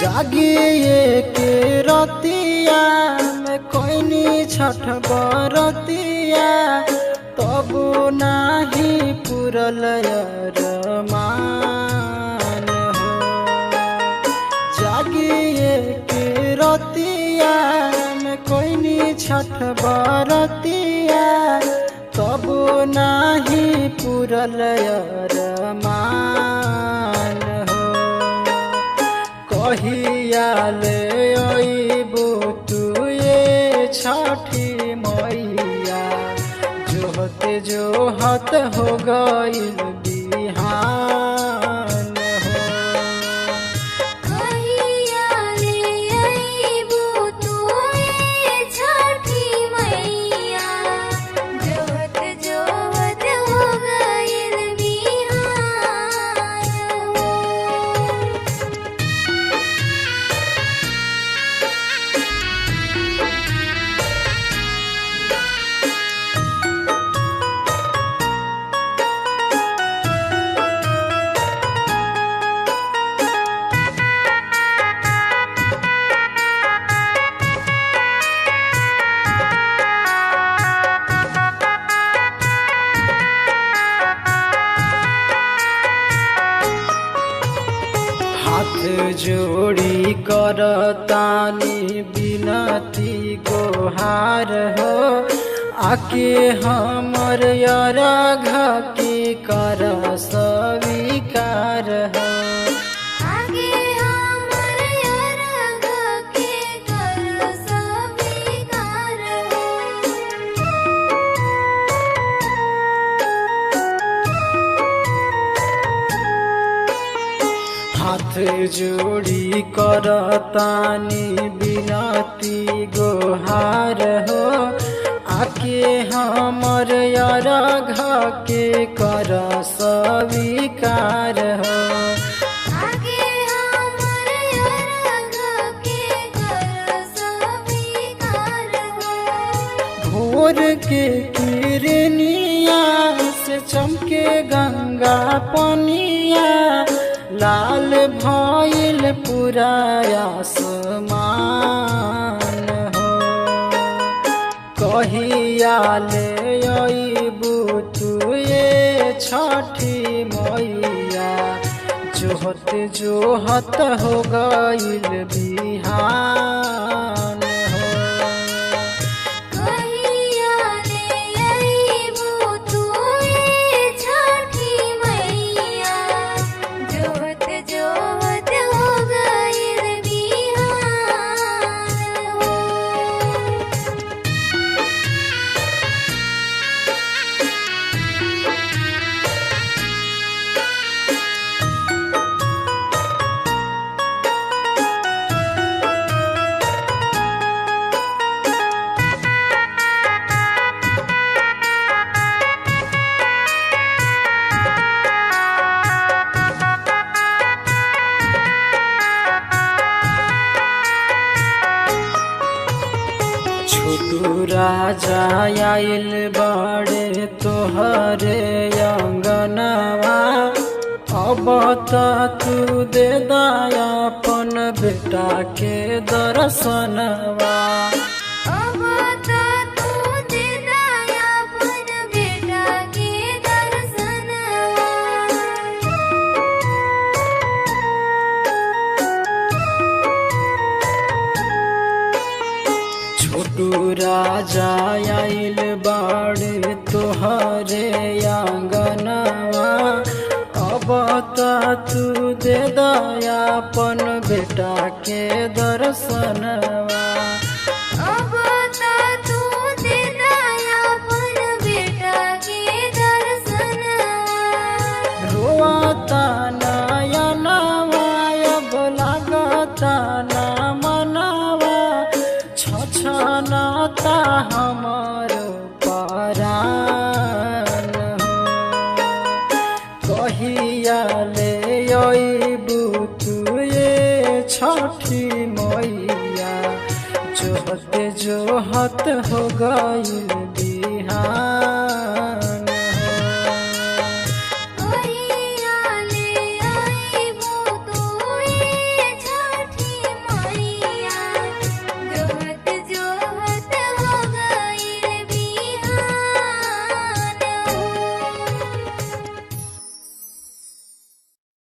जागिए के रतिया में कोइनी छठ बरतिया तब नाही पुरल अरमान हो। जागिए के रतिया में कोइनी छठ बरतिया तब नाही पुरल अरमान हो। कहिया ले अइबू तू ये छठी मैया जोहत जोहत हो गइल बिहान हो। कहिया ले अइबू तू ये छठी मैया जोहत जोहत हो गइल बिहान हो। हाथ जोड़ी करतानी बिनती गोहार हो। आके हमर अरघ के कर स्वीकार हो। आगे हमर अरघ के कर स्वीकार हो। हाथ जोड़ी करतानी बिनती गोहार हो। आके हमर अरघ के कर स्वीकार हो। आगे हमर अरघ के कर स्वीकार हो। भोर के किरनिया से चमके गंगा पनिया लाल भइल पूरा आसमान हो। कहिया ले अइबू तू ये छठी मैया जोहत जोहत हो गइल बिहान हो। कहिया ले अइबू तू ये छठी मैया जोहत जोहत हो गइल बिहान हो। छोटू राजा आइल बड़े तोहरे अंगनवा अब त तू दे दया अपन बेटा के दर्शनवा। अब त तू दे दया अपन बेटा के दर्शनवा। छोटू राजा आइल बाड़े तोहरे आंगनवा अब त तू दे दया अपन बेटा के दर्शनवा। अब त तू दे दया अपन बेटा के दर्शनवा। रोता नयनवा अब लागता न मनवा छछनता हमर परान हो। कहिया ले अइबू तू ये छठी मैया जोहत जोहत हो गइल।